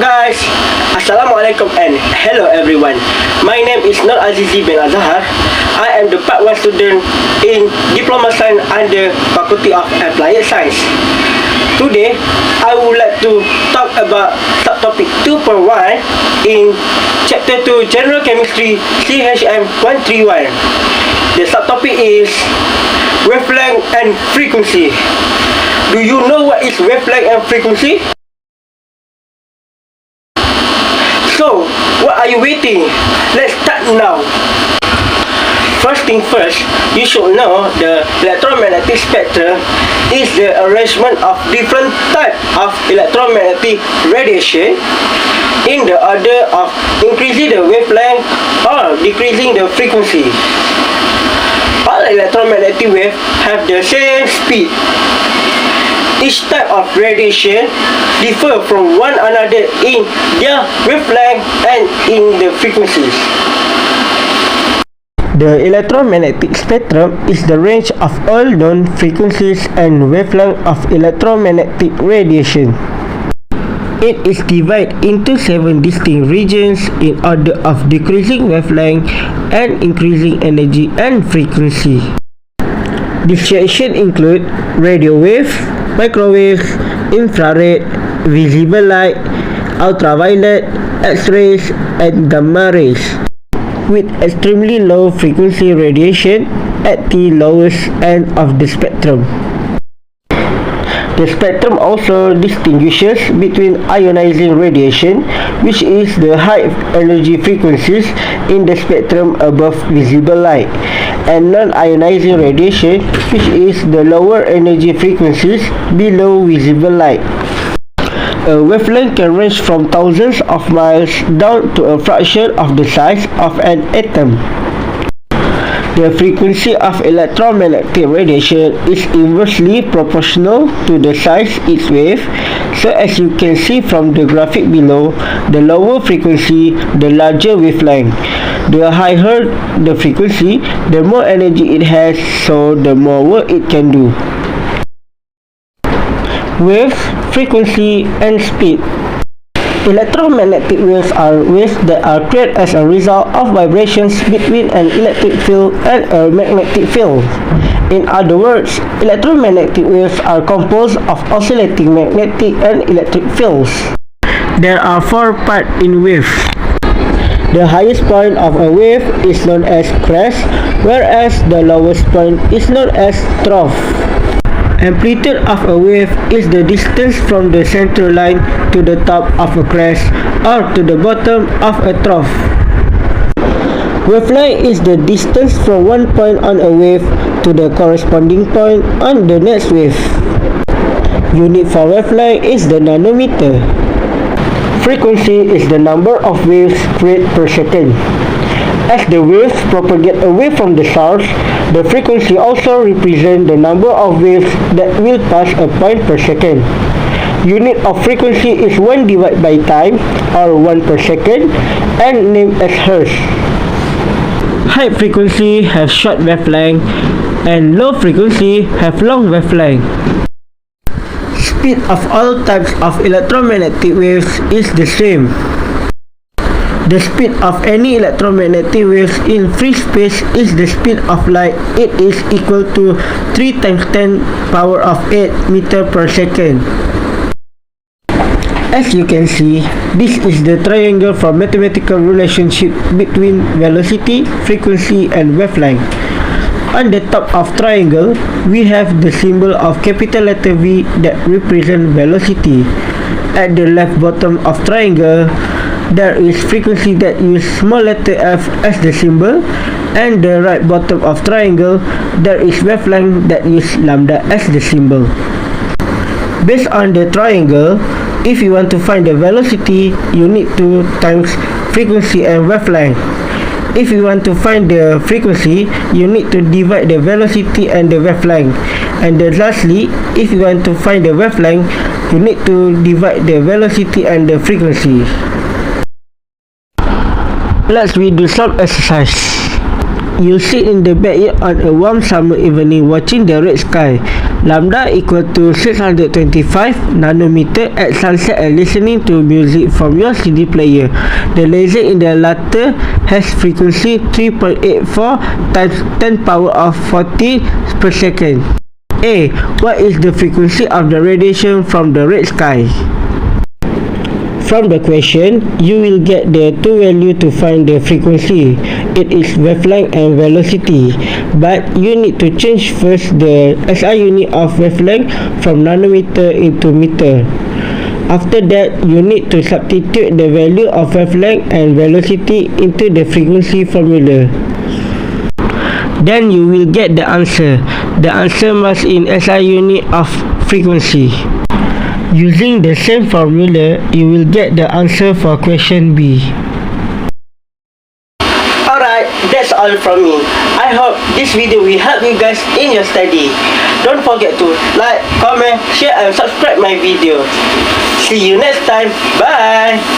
guys, Assalamualaikum and hello everyone. My name is Azizi bin Azhar. I am the part 1 student in Diploma Science under Faculty of Applied Science. Today, I would like to talk about subtopic 2.1 in Chapter 2 General Chemistry CHM 131. The subtopic is Wavelength and Frequency. Do you know what is wavelength and frequency? So, what are you waiting? Let's start now. First thing first, you should know the electromagnetic spectrum is the arrangement of different types of electromagnetic radiation in the order of increasing the wavelength or decreasing the frequency. All electromagnetic waves have the same speed. Each type of radiation differ from one another in their wavelength and in the frequencies. The electromagnetic spectrum is the range of all known frequencies and wavelength of electromagnetic radiation. It is divided into 7 distinct regions in order of decreasing wavelength and increasing energy and frequency. These sections include radio wave, microwave, infrared, visible light, ultraviolet, X-rays, and gamma rays, with extremely low frequency radiation at the lowest end of the spectrum. The spectrum also distinguishes between ionizing radiation, which is the high energy frequencies in the spectrum above visible light, and non-ionizing radiation, which is the lower energy frequencies below visible light. A wavelength can range from thousands of miles down to a fraction of the size of an atom. The frequency of electromagnetic radiation is inversely proportional to the size of its wave, so as you can see from the graphic below, the lower frequency, the larger wavelength. The higher the frequency, the more energy it has, so the more work it can do. Waves, frequency, and speed. Electromagnetic waves are waves that are created as a result of vibrations between an electric field and a magnetic field. In other words, electromagnetic waves are composed of oscillating magnetic and electric fields. There are 4 parts in wave. The highest point of a wave is known as crest, whereas the lowest point is known as trough. Amplitude of a wave is the distance from the center line to the top of a crest or to the bottom of a trough. Wavelength is the distance from one point on a wave to the corresponding point on the next wave. Unit for wavelength is the nanometer. Frequency is the number of waves created per second. As the waves propagate away from the source, the frequency also represents the number of waves that will pass a point per second. Unit of frequency is 1 divided by time, or 1 per second, and named as hertz. High frequency have short wavelength, and low frequency have long wavelength. Speed of all types of electromagnetic waves is the same. The speed of any electromagnetic waves in free space is the speed of light. It is equal to 3 times 10 power of 8 meter per second. As you can see, this is the triangle for mathematical relationship between velocity, frequency, and wavelength. On the top of triangle, we have the symbol of capital letter V that represents velocity. At the left bottom of triangle, there is frequency that use small letter f as the symbol, and the right bottom of triangle, there is wavelength that use lambda as the symbol. Based on the triangle, if you want to find the velocity, you need to times frequency and wavelength. If you want to find the frequency, you need to divide the velocity and the wavelength. And then lastly, if you want to find the wavelength, you need to divide the velocity and the frequency. Let's redo some exercise. You sit in the backyard on a warm summer evening watching the red sky. Lambda equal to 625 nanometer at sunset and listening to music from your CD player. The laser in the latter has frequency 3.84 times 10 power of 40 per second. A. What is the frequency of the radiation from the red sky? From the question, you will get the two values to find the frequency. It is wavelength and velocity. But you need to change first the SI unit of wavelength from nanometer into meter. After that, you need to substitute the value of wavelength and velocity into the frequency formula. Then you will get the answer. The answer must in SI unit of frequency. Using the same formula, you will get the answer for question B. Alright, that's all from me. I hope this video will help you guys in your study. Don't forget to like, comment, share and subscribe my video. See you next time. Bye!